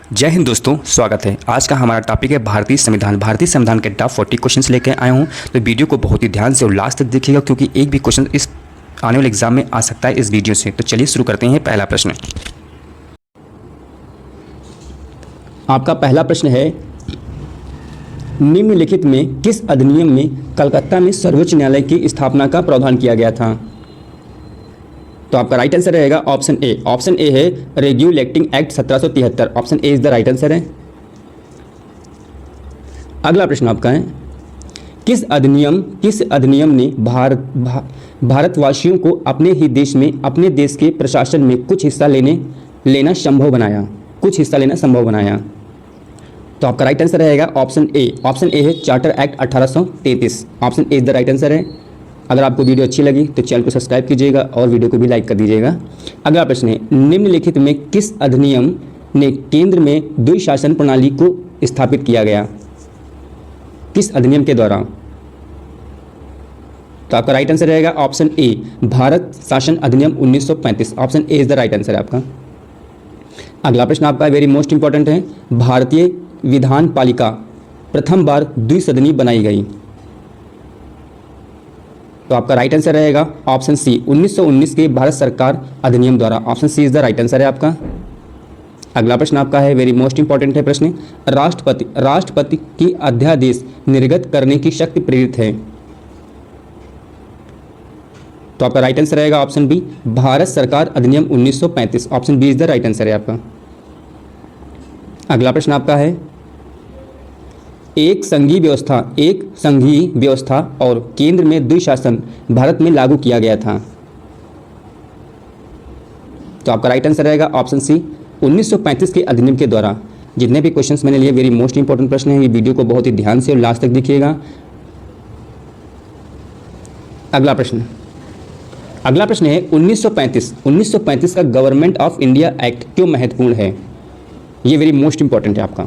जय हिंद दोस्तों, स्वागत है। आज का हमारा टॉपिक है भारतीय संविधान। भारतीय संविधान के टॉप 40 क्वेश्चंस लेकर आया हूँ, तो वीडियो को बहुत ही ध्यान से और लास्ट तक देखिएगा क्योंकि एक भी क्वेश्चन इस आने वाले एग्जाम में आ सकता है इस वीडियो से। तो चलिए शुरू करते हैं। पहला प्रश्न, आपका पहला प्रश्न है, निम्नलिखित में किस अधिनियम में कलकत्ता में सर्वोच्च न्यायालय की स्थापना का प्रावधान किया गया था? तो आपका राइट आंसर रहेगा ऑप्शन ए। ऑप्शन ए है regulating act 1773। Option A is the right answer है। अगला प्रश्न आपका है, किस अधिनियम ने भारतवासियों को अपने ही देश में अपने देश के प्रशासन में कुछ हिस्सा लेना संभव बनाया? तो आपका राइट आंसर रहेगा ऑप्शन ए। ऑप्शन ए है charter act 1833। Option A is the right answer है। अगर आपको वीडियो अच्छी लगी तो चैनल को सब्सक्राइब कीजिएगा और वीडियो को भी लाइक कर दीजिएगा। अगला प्रश्न है, निम्नलिखित में किस अधिनियम ने केंद्र में द्विशासन प्रणाली को स्थापित किया गया? किस अधिनियम के द्वारा? तो आपका राइट आंसर रहेगा ऑप्शन ए, भारत शासन अधिनियम 1935। Option A is the right answer है आपका। अगला प्रश्न आपका वेरी मोस्ट इंपॉर्टेंट है, भारतीय विधान पालिका प्रथम बार द्विसदनी बनाई गई? तो आपका राइट आंसर रहेगा ऑप्शन सी, 1919 के भारत सरकार अधिनियम द्वारा। Option C is the right answer है आपका। अगला प्रश्न आपका है वेरी मोस्ट इंपॉर्टेंट है प्रश्न, राष्ट्रपति की अध्यादेश निर्गत करने की शक्ति प्रेरित है? तो आपका राइट आंसर रहेगा ऑप्शन बी, भारत सरकार अधिनियम 1935। Option B is the right answer है आपका। अगला प्रश्न आपका है, एक संघीय व्यवस्था और केंद्र में द्विशासन भारत में लागू किया गया था? तो आपका राइट आंसर रहेगा ऑप्शन सी, 1935 के अधिनियम के द्वारा। जितने भी क्वेश्चंस मैंने लिए वेरी मोस्ट इंपॉर्टेंट प्रश्न है, ये वीडियो को बहुत ही ध्यान से और लास्ट तक देखिएगा। अगला प्रश्न है 1935 का गवर्नमेंट ऑफ इंडिया एक्ट क्यों महत्वपूर्ण है? ये वेरी मोस्ट इंपॉर्टेंट है आपका।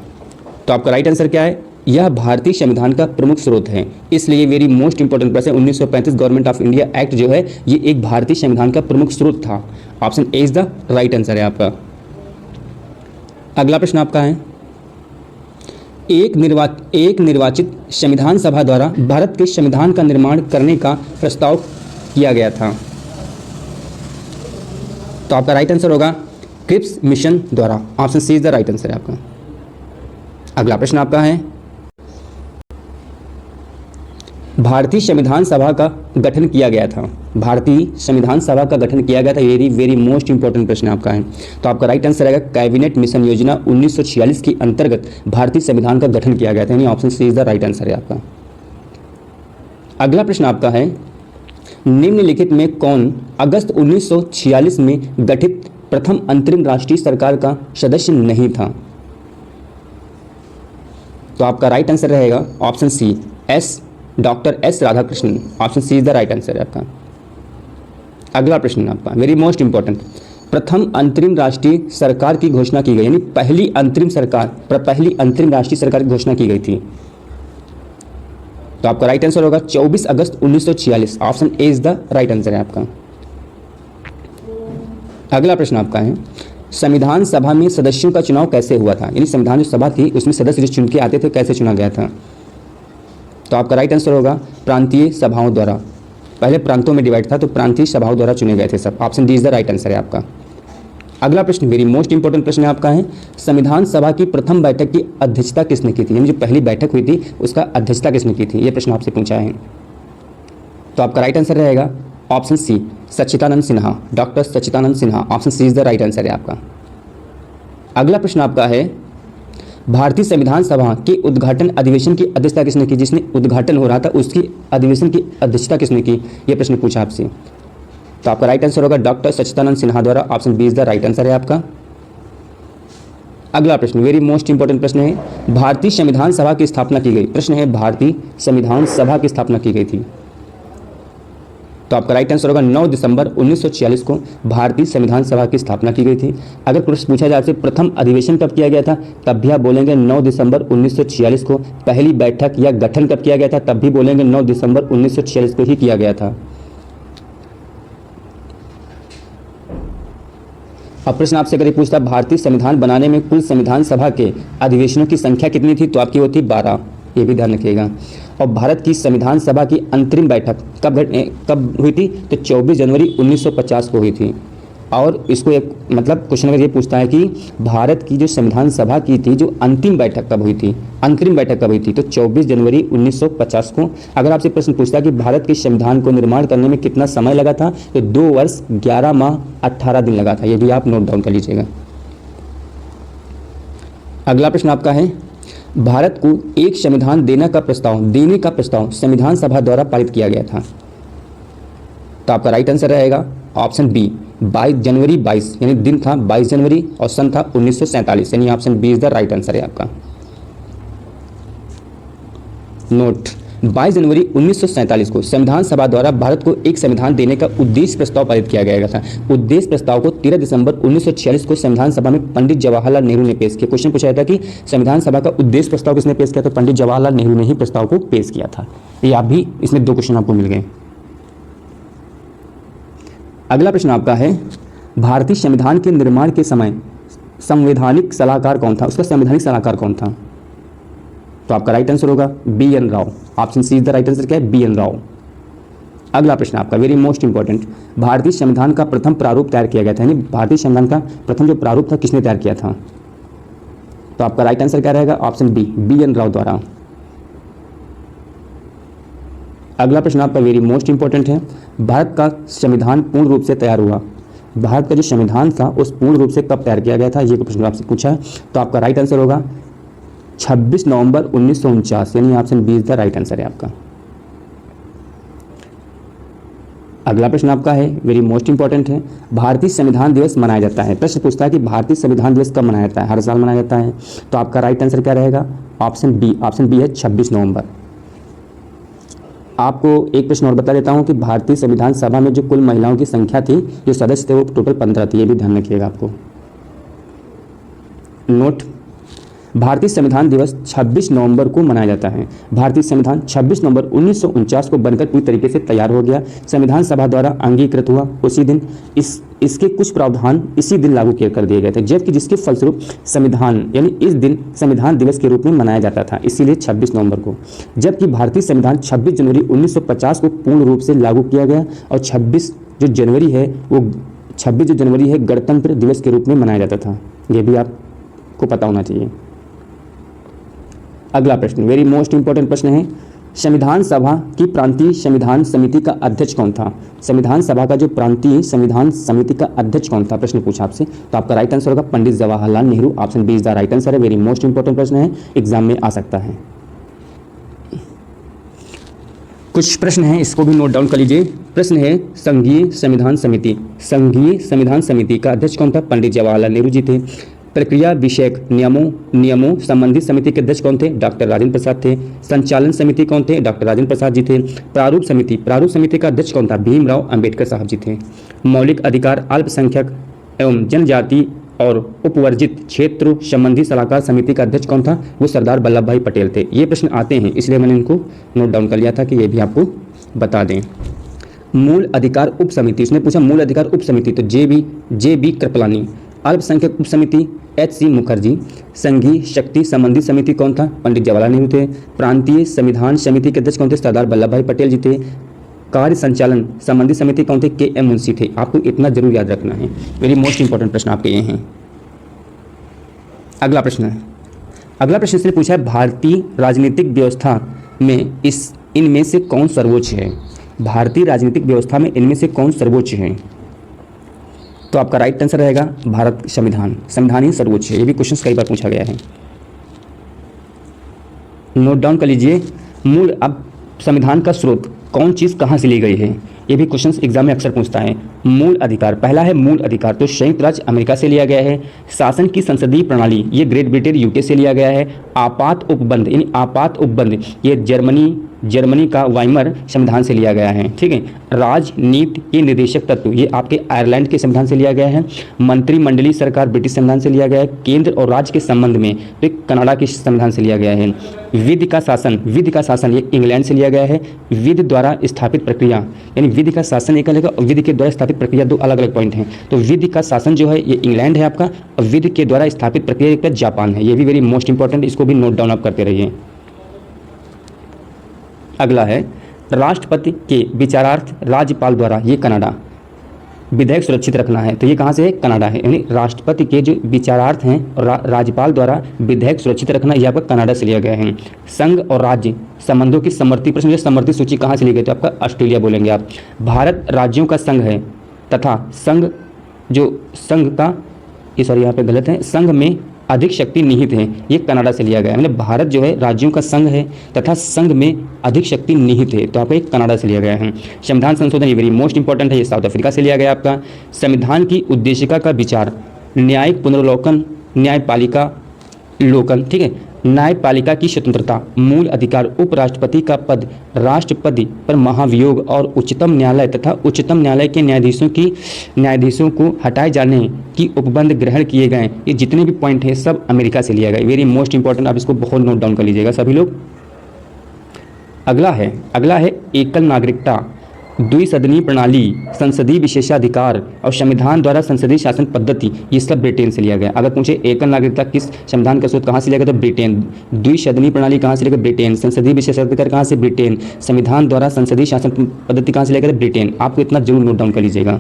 तो आपका राइट आंसर क्या है? यह भारतीय संविधान का प्रमुख स्रोत है, इसलिए वेरी मोस्ट इंपॉर्टेंट प्रश्न है। 1935 गवर्नमेंट ऑफ इंडिया एक्ट जो है ये एक भारतीय संविधान का प्रमुख स्रोत था। Option A is the right answer है आपका। अगला प्रश्न आपका है, एक निर्वाचित संविधान सभा द्वारा भारत के संविधान का निर्माण करने का प्रस्ताव किया गया था? तो आपका राइट आंसर होगा क्रिप्स मिशन द्वारा। Option C is the right answer है आपका। अगला प्रश्न आपका है, भारतीय संविधान सभा का गठन किया गया था? भारतीय संविधान सभा का गठन किया गया था, वेरी मोस्ट इंपॉर्टेंट प्रश्न आपका है। तो आपका राइट आंसर रहेगा कैबिनेट मिशन योजना 1946 के अंतर्गत भारतीय संविधान का गठन किया गया था, यानी option C is the right answer है आपका। अगला प्रश्न आपका है, निम्नलिखित में कौन अगस्त 1946 में गठित प्रथम अंतरिम राष्ट्रीय सरकार का सदस्य नहीं था? तो आपका राइट आंसर रहेगा option C, doctor S Radhakrishnan. Option C is the right answer है आपका। अगला प्रश्न आपका वेरी मोस्ट इंपॉर्टेंट, प्रथम अंतरिम राष्ट्रीय सरकार की घोषणा की गई, यानी पहली अंतरिम राष्ट्रीय सरकार की घोषणा की गई थी? तो आपका राइट आंसर होगा 24 अगस्त 1946। Option A is the right answer है आपका। अगला प्रश्न आपका है, संविधान सभा में सदस्यों का चुनाव कैसे हुआ था? यानी संविधान जो सभा थी उसमें सदस्य जो चुन के आते थे कैसे चुना गया था? तो आपका राइट आंसर होगा प्रांतीय सभाओं द्वारा। पहले प्रांतों में डिवाइड था तो प्रांतीय सभाओं द्वारा चुने गए थे सब। Option D is the right answer है आपका। अगला प्रश्न वेरी मोस्ट इंपॉर्टेंट प्रश्न है आपका है, संविधान सभा की प्रथम बैठक की अध्यक्षता किसने की थी? यानी जो पहली बैठक हुई थी उसका अध्यक्षता किसने की थी? ये प्रश्न आपसे पूछा है। तो आपका राइट आंसर रहेगा option C, Sachchidananda Sinha, doctor Sachchidananda Sinha. Option C is the right answer है आपका। अगला प्रश्न आपका है, भारतीय संविधान सभा के उद्घाटन अधिवेशन की अध्यक्षता किसने की? जिसने उद्घाटन हो रहा था उसकी अधिवेशन की अध्यक्षता किसने की? यह प्रश्न पूछा आपसे। तो आपका राइट आंसर होगा डॉक्टर सच्चिदानंद सिन्हा द्वारा। Option B is the right answer है आपका। अगला प्रश्न वेरी मोस्ट इंपॉर्टेंट प्रश्न है, भारतीय संविधान सभा की स्थापना की गई? प्रश्न है भारतीय संविधान सभा की स्थापना की गई थी? तो आपका राइट आंसर होगा 9 दिसंबर 1946 को भारतीय संविधान सभा की स्थापना की गई थी। अगर प्रश्न पूछा जाए आपसे प्रथम अधिवेशन कब किया गया था, तब भी आप बोलेंगे 9 दिसंबर 1946 को। पहली बैठक या गठन कब किया गया था, तब भी बोलेंगे 9 दिसंबर 1946 को ही किया गया था। अब प्रश्न आपसे अगर ये पूछता भारतीय संविधान बनाने में कुल संविधान सभा के अधिवेशनों की संख्या कितनी थी, तो आपकी होती 12, ये भी ध्यान रखिएगा। और भारत की संविधान सभा की अंतरिम बैठक कब हुई थी, तो 24 जनवरी 1950 को हुई थी। और इसको एक मतलब क्वेश्चन अगर ये पूछता है कि भारत की जो संविधान सभा की थी जो अंतिम बैठक कब हुई थी, अंतरिम बैठक कब हुई थी, तो 24 जनवरी 1950 को। अगर आपसे प्रश्न पूछता है कि भारत के संविधान को निर्माण करने में कितना समय लगा था, तो 2 वर्ष 11 माह 18 दिन लगा था। ये भी आप नोट डाउन कर लीजिएगा। अगला प्रश्न आपका है, भारत को एक संविधान देने का प्रस्ताव संविधान सभा द्वारा पारित किया गया था। तो आपका राइट आंसर रहेगा ऑप्शन बी 22 जनवरी 22, यानी दिन था 22 जनवरी और सन था 1947, यानी option B is the right answer है आपका। नोट, 22 जनवरी 1947 को संविधान सभा द्वारा भारत को एक संविधान देने का उद्देश्य प्रस्ताव पारित किया गया था। उद्देश्य प्रस्ताव को 13 दिसंबर 1946 को संविधान सभा में पंडित जवाहरलाल नेहरू ने पेश किया। क्वेश्चन पूछा था कि संविधान सभा का उद्देश्य प्रस्ताव किसने पेश किया, तो पंडित जवाहरलाल नेहरू ने ही प्रस्ताव को पेश किया था। ये आप भी, इसमें 2 क्वेश्चन आपको मिल गए। अगला प्रश्न आपका है, भारतीय संविधान के निर्माण के समय संवैधानिक सलाहकार कौन था, उसका संवैधानिक सलाहकार कौन था, तो आपका राइट आंसर होगा BN Rao. Option C is the right answer, क्या है, BN राव। अगला प्रश्न आपका वेरी मोस्ट इंपॉर्टेंट, भारतीय संविधान का प्रथम प्रारूप तैयार किया गया था, यानी भारतीय संविधान का प्रथम जो प्रारूप था किसने तैयार किया था, तो आपका राइट आंसर क्या रहेगा, ऑप्शन बी BN राव द्वारा। अगला प्रश्न आपका वेरी मोस्ट इंपॉर्टेंट है, भारत का संविधान पूर्ण रूप से तैयार हुआ, भारत का जो संविधान था उस पूर्ण रूप से कब तैयार किया गया था, ये प्रश्न आपसे पूछा है। तो आपका राइट आंसर होगा 26 नवंबर 1949, यानी option B is the right answer है आपका। अगला प्रश्न आपका है वेरी मोस्ट इंपॉर्टेंट है, भारतीय संविधान दिवस मनाया जाता है। प्रश्न पूछता है कि भारतीय संविधान दिवस कब मनाया जाता है, हर साल मनाया जाता है। तो आपका राइट आंसर क्या रहेगा, ऑप्शन बी है 26 नवंबर। आपको एक प्रश्न और बता देता हूं कि भारतीय संविधान सभा में जो कुल महिलाओं की संख्या थी, जो सदस्य थे, वो टोटल 15 थी। ये भी ध्यान रखिएगा आपको। नोट, भारतीय संविधान दिवस 26 नवंबर को मनाया जाता है। भारतीय संविधान 26 नवंबर 1949 को बनकर पूरी तरीके से तैयार हो गया, संविधान सभा द्वारा अंगीकृत हुआ उसी दिन। इसके कुछ प्रावधान इसी दिन लागू कर दिए गए थे, जबकि जिसके फलस्वरूप संविधान यानी इस दिन संविधान दिवस के रूप में मनाया जाता था, इसीलिए 26 नवंबर को। जबकि भारतीय संविधान 26 जनवरी 1950 को पूर्ण रूप से लागू किया गया और 26 जो जनवरी है गणतंत्र दिवस के रूप में मनाया जाता था। यह भी आपको पता होना चाहिए। अगला प्रश्न वेरी मोस्ट इंपॉर्टेंट प्रश्न है, संविधान सभा की प्रांतीय संविधान समिति का अध्यक्ष कौन था। संविधान सभा का जो प्रांतीय संविधान समिति का अध्यक्ष कौन था, प्रश्न पूछा आपसे। तो आपका राइट आंसर होगा Pandit Jawaharlal Nehru. Option B is the right answer है। वेरी मोस्ट इंपॉर्टेंट प्रश्न है, एग्जाम में आ सकता है। कुछ प्रश्न है, इसको भी नोट डाउन कर लीजिए। प्रश्न है, संघीय संविधान समिति का अध्यक्ष कौन था, पंडित जवाहरलाल नेहरू जी थे। प्रक्रिया विषयक नियमों संबंधी समिति के अध्यक्ष कौन थे, डॉक्टर राजेंद्र प्रसाद थे। संचालन समिति कौन थे, डॉक्टर राजेंद्र प्रसाद जी थे। प्रारूप समिति का अध्यक्ष कौन था, भीमराव अंबेडकर साहब जी थे। मौलिक अधिकार अल्पसंख्यक एवं जनजाति और उपवर्जित क्षेत्र संबंधी सलाहकार समिति का अध्यक्ष कौन था, वो सरदार वल्लभ भाई पटेल थे। ये प्रश्न आते हैं, इसलिए मैंने इनको नोट डाउन कर लिया था कि ये भी आपको बता दें। मूल अधिकार उप समिति, उसने पूछा मूल अधिकार उप समिति, तो जे बी कृपलानी। अल्पसंख्यक उप समिति HC मुखर्जी। संघीय शक्ति संबंधी समिति कौन था, पंडित जवाहरलाल नेहरू थे। प्रांतीय संविधान समिति के अध्यक्ष कौन थे, सरदार वल्लभ भाई पटेल जी थे। कार्य संचालन संबंधी समिति कौन थे, KM मुंशी थे। आपको इतना जरूर याद रखना है, वेरी मोस्ट इंपॉर्टेंट प्रश्न आपके ये हैं। अगला प्रश्न इसने पूछा है, भारतीय राजनीतिक व्यवस्था में इनमें से कौन सर्वोच्च है। भारतीय राजनीतिक व्यवस्था में इनमें से कौन सर्वोच्च है, तो आपका राइट आंसर रहेगा भारत संविधान ही सर्वोच्च है। ये भी क्वेश्चन कई बार पूछा गया है, नोट डाउन कर लीजिए। अब संविधान का स्रोत कौन चीज़ कहाँ से ली गई है, ये भी क्वेश्चन एग्जाम में अक्सर पूछता है। मूल अधिकार, पहला है मूल अधिकार, तो संयुक्त राज्य अमेरिका से लिया गया है। शासन की संसदीय प्रणाली, ये ग्रेट ब्रिटेन UK से लिया गया है। आपात उपबंध, ये जर्मनी जर्मनी का वाइमर संविधान से लिया गया है। ठीक है। राजनीति के निर्देशक तत्व ये आपके आयरलैंड के संविधान से लिया गया है। मंत्रिमंडलीय सरकार ब्रिटिश संविधान से लिया गया है। केंद्र और राज्य के संबंध में तो एक कनाडा के संविधान से लिया गया है। विधि का शासन ये इंग्लैंड से लिया गया है। विधि द्वारा स्थापित प्रक्रिया यानी विधि का शासन एक अलग और विधि के द्वारा स्थापित प्रक्रिया दो अलग अलग पॉइंट हैं। तो विधि का शासन जो है ये इंग्लैंड है आपका, और विधि के द्वारा स्थापित प्रक्रिया एक जापान है। ये भी वेरी मोस्ट इंपॉर्टेंट, इसको भी नोट डाउन आप करते रहिए। अगला है राष्ट्रपति के विचारार्थ राज्यपाल द्वारा, ये कनाडा, विधेयक सुरक्षित रखना है। तो ये कहाँ से है? कनाडा है। यानी राष्ट्रपति के जो विचारार्थ हैं राज्यपाल द्वारा विधेयक सुरक्षित रखना, ये आपका कनाडा से लिया गया है। संघ और राज्य संबंधों की समर्थित प्रश्न, समर्थित सूची कहाँ से ली गई? तो आपका ऑस्ट्रेलिया बोलेंगे आप। भारत राज्यों का संघ है तथा संघ जो संघ का यहाँ पे गलत है, संघ में अधिक शक्ति निहित है, ये कनाडा से लिया गया है। मतलब भारत जो है राज्यों का संघ है तथा संघ में अधिक शक्ति निहित है, तो आपका एक कनाडा से लिया गया है। संविधान संशोधन ये वेरी मोस्ट इंपॉर्टेंट है, ये साउथ अफ्रीका से लिया गया आपका। संविधान की उद्देशिका का विचार, न्यायिक पुनर्वलोकन, न्यायपालिका लोकन। ठीक है। न्यायपालिका की स्वतंत्रता, मूल अधिकार, उपराष्ट्रपति का पद, राष्ट्रपति पर महाभियोग और उच्चतम न्यायालय तथा उच्चतम न्यायालय के न्यायाधीशों को हटाए जाने की उपबंध ग्रहण किए गए, ये जितने भी पॉइंट हैं सब अमेरिका से लिया गया। वेरी मोस्ट इंपॉर्टेंट, आप इसको बहुत नोट डाउन कर लीजिएगा सभी लोग। अगला है एकल नागरिकता, द्विसदनीय प्रणाली, संसदीय विशेषाधिकार और संविधान द्वारा संसदीय शासन पद्धति, ये सब ब्रिटेन से लिया गया। अगर पूछे एकल नागरिकता किस संविधान का स्रोत कहाँ से लिया गया, तो ब्रिटेन। द्विसदनीय प्रणाली कहाँ से लिया गया? ब्रिटेन। संसदीय विशेषाधिकार कहाँ से? ब्रिटेन। संविधान द्वारा संसदीय शासन पद्धति कहाँ से लिया गया? ब्रिटेन। आपको इतना जरूर नोट डाउन कर लीजिएगा।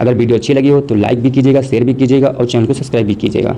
अगर वीडियो अच्छी लगी हो तो लाइक भी कीजिएगा, शेयर भी कीजिएगा और चैनल को सब्सक्राइब भी कीजिएगा।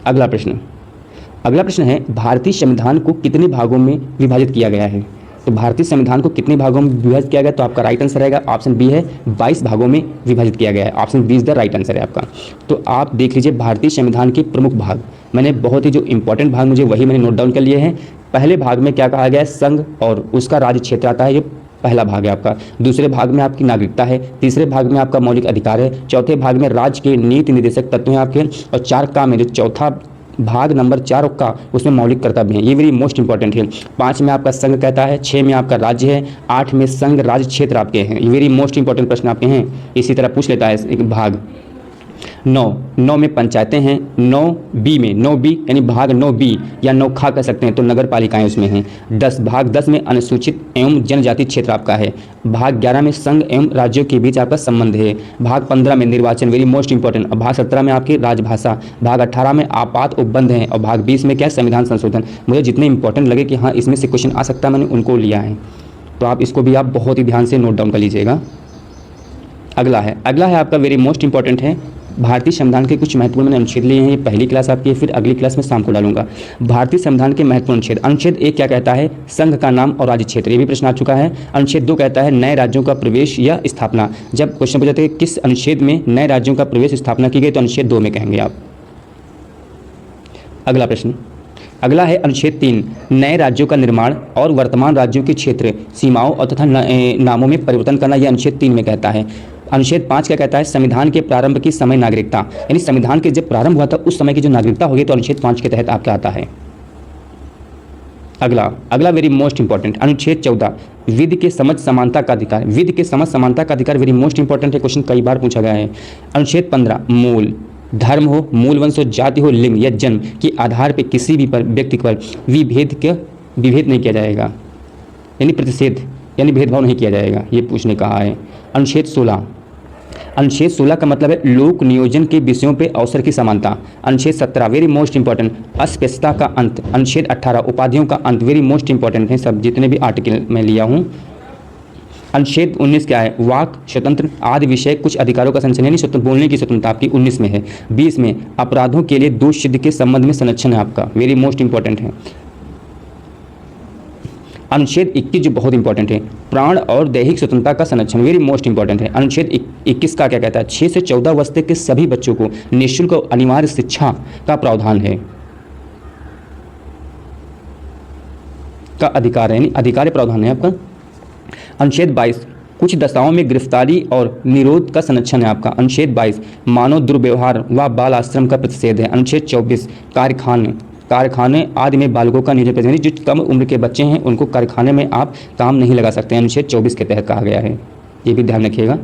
अगला प्रश्न है भारतीय संविधान को कितने भागों में विभाजित किया गया है? तो भारतीय संविधान को कितने भागों में विभाजित किया गया? तो आपका राइट आंसर रहेगा ऑप्शन बी है, 22 भागों में विभाजित किया गया है। Option B is the right answer है आपका। तो आप देख लीजिए भारतीय संविधान के प्रमुख भाग, मैंने बहुत ही जो इंपॉर्टेंट भाग मुझे वही मैंने नोट डाउन कर लिए हैं। पहले भाग में क्या कहा गया है? संघ और उसका राज्य क्षेत्र आता है, ये पहला भाग है आपका। दूसरे भाग में आपकी नागरिकता है। तीसरे भाग में आपका मौलिक अधिकार है। चौथे भाग में राज्य के नीति निर्देशक तत्व हैं आपके। और 4 का में जो चौथा भाग नंबर 4 का उसमें मौलिक कर्तव्य हैं, ये वेरी मोस्ट इंपॉर्टेंट है। 5 में आपका संघ कहता है, 6 में आपका राज्य है, 8 में संघ राज्य क्षेत्र आपके हैं। ये वेरी मोस्ट इंपॉर्टेंट प्रश्न आपके हैं। इसी तरह पूछ लेता है एक भाग 9 में पंचायतें हैं। 9B यानी भाग 9B या 9 कह सकते हैं, तो नगर पालिकाएँ उसमें हैं। भाग 10 में अनुसूचित एवं जनजाति क्षेत्र आपका है। भाग 11 में संघ एवं राज्यों के बीच आपका संबंध है। भाग 15 में निर्वाचन, वेरी मोस्ट इंपॉर्टेंट। और भाग 17 में आपकी राजभाषा। भाग 18 में आपात उपबंध है। और भाग 20 में क्या है? संविधान संशोधन। मुझे जितने इंपॉर्टेंट लगे कि हाँ इसमें से क्वेश्चन आ सकता है, मैंने उनको लिया है, तो आप इसको भी आप बहुत ही ध्यान से नोट डाउन कर लीजिएगा। अगला है आपका वेरी मोस्ट इंपॉर्टेंट है, भारतीय संविधान के कुछ महत्वपूर्ण मैंने अनुच्छेद लिए हैं। ये पहली क्लास आपकी है, फिर अगली क्लास में शाम को डालूंगा। भारतीय संविधान के महत्वपूर्ण अनुच्छेद। अनुच्छेद 1 क्या कहता है? संघ का नाम और राज्य क्षेत्र, ये भी प्रश्न आ चुका है। अनुच्छेद 2 कहता है नए राज्यों का प्रवेश या स्थापना। जब क्वेश्चन पूछते हैं किस अनुच्छेद में नए राज्यों का प्रवेश स्थापना की गई, तो अनुच्छेद 2 में कहेंगे आप। अगला है अनुच्छेद 3, नए राज्यों का निर्माण और वर्तमान राज्यों के क्षेत्र, सीमाओं और तथा नामों में परिवर्तन करना, यह अनुच्छेद 3 में कहता है। अनुच्छेद 5 क्या कहता है? संविधान के प्रारंभ की समय नागरिकता, यानी संविधान के जब प्रारंभ हुआ था उस समय की जो नागरिकता होगी, तो अनुच्छेद 5 के तहत आपका आता है। अगला वेरी मोस्ट इंपॉर्टेंट अनुच्छेद 14, विधि के समझ समानता का अधिकार। विधि के समझ समानता का अधिकार वेरी मोस्ट इंपॉर्टेंट है, क्वेश्चन कई बार पूछा गया है। अनुच्छेद 15, मूल, धर्म हो, मूल वंश हो, जाति हो, लिंग या जन्म के आधार पर किसी भी पर व्यक्ति पर विभेद नहीं किया जाएगा, यानी प्रतिषेध यानी भेदभाव नहीं किया जाएगा, ये पूछने कहा है। अनुच्छेद 16 का मतलब है लोक नियोजन के विषयों पे अवसर की समानता। अनुच्छेद 17 वेरी मोस्ट इंपॉर्टेंट, अस्पृश्यता का अंत। अनुच्छेद 18 उपाधियों का अंत, वेरी मोस्ट इंपॉर्टेंट है सब जितने भी आर्टिकल मैं लिया हूँ। अनुच्छेद 19 क्या है? वाक स्वतंत्र आदि विषय कुछ अधिकारों का संरक्षण, यानी स्वतंत्र बोलने की स्वतंत्रता आपकी 19 में है। 20 में अपराधों के लिए दोष सिद्ध के संबंध में संरक्षण है आपका, वेरी मोस्ट इंपॉर्टेंट है। अनुच्छेद 21 जो बहुत इंपॉर्टेंट है, प्राण और दैहिक स्वतंत्रता का संरक्षण, वेरी मोस्ट इंपॉर्टेंट है। अनुच्छेद 21 का क्या कहता है? 6 से 14 वर्ष तक के सभी बच्चों को निःशुल्क और अनिवार्य शिक्षा का प्रावधान है, का अधिकार है, यानी अधिकार प्रावधान है आपका। अनुच्छेद 22 कुछ दशाओं में गिरफ्तारी और निरोध का संरक्षण है आपका। अनुच्छेद 22 मानव दुर्व्यवहार व बाल आश्रम का प्रतिषेध है। अनुच्छेद 24 कारखाने आदि में बालकों का नियोजन प्रतिबंधित, जो कम उम्र के बच्चे हैं उनको कारखाने में आप काम नहीं लगा सकते हैं, अनुच्छेद 24 के तहत कहा गया है, ये भी ध्यान रखिएगा।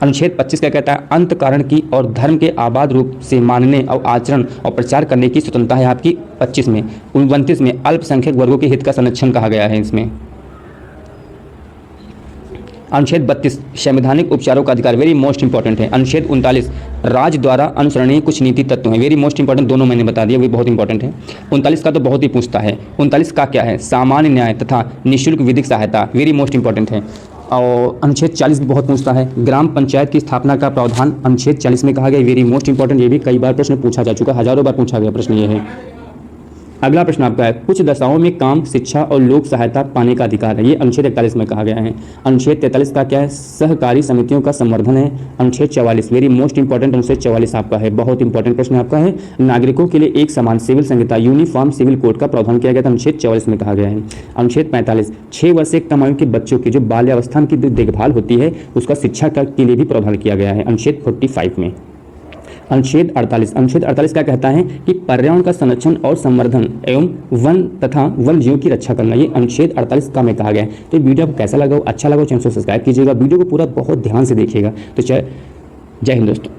अनुच्छेद 25 क्या कहता है, अंत कारण की और धर्म के आबाद रूप से मानने और आचरण और प्रचार करने की स्वतंत्रता है आपकी 25 में। 29 में अल्पसंख्यक वर्गों के हित का संरक्षण कहा गया है इसमें। अनुच्छेद 32 संवैधानिक उपचारों का अधिकार, वेरी मोस्ट इंपॉर्टेंट है। अनुच्छेद 39 राज्य द्वारा अनुसरणीय कुछ नीति तत्व हैं, वेरी मोस्ट इंपॉर्टेंट, दोनों मैंने बता दिया, वे बहुत इंपॉर्टेंट है। 39 का तो बहुत ही पूछता है। 39 का क्या है, सामान्य न्याय तथा निःशुल्क विधिक सहायता, वेरी मोस्ट इंपॉर्टेंट है। और अनुच्छेद 40 भी बहुत पूछता है, ग्राम पंचायत की स्थापना का प्रावधान अनुच्छेद 40 में कहा गया, वेरी मोस्ट इंपॉर्टेंट, ये भी कई बार प्रश्न पूछा जा चुका है, हजारों बार पूछा गया प्रश्न ये है। अगला प्रश्न आपका है, कुछ दशाओं में काम, शिक्षा और लोक सहायता पाने का अधिकार है, ये अनुच्छेद 41 में कहा गया है। अनुच्छेद 43 का क्या है, सहकारी समितियों का संवर्धन है। अनुच्छेद 44 वेरी मोस्ट इंपॉर्टेंट, अनुच्छेद 44 आपका है, बहुत इंपॉर्टेंट प्रश्न आपका है। नागरिकों के लिए एक समान सिविल संहिता यूनिफॉर्म सिविल कोड का प्रावधान किया गया था, अनुच्छेद 44 में कहा गया है। अनुच्छेद 45 6 वर्ष से कम आयु के बच्चों की जो बाल्यावस्था की देखभाल होती है उसका शिक्षा के लिए भी प्रावधान किया गया है, अनुच्छेद 45 में। अनुच्छेद 48 क्या कहता है कि पर्यावरण का संरक्षण और संवर्धन एवं वन तथा वन जीवों की रक्षा करना, ये अनुच्छेद 48 का में कहा गया है। तो वीडियो आपको कैसा लगा, अच्छा लगा चैनल को सब्सक्राइब कीजिएगा, वीडियो को पूरा बहुत ध्यान से देखिएगा। तो जय हिंद दोस्तों।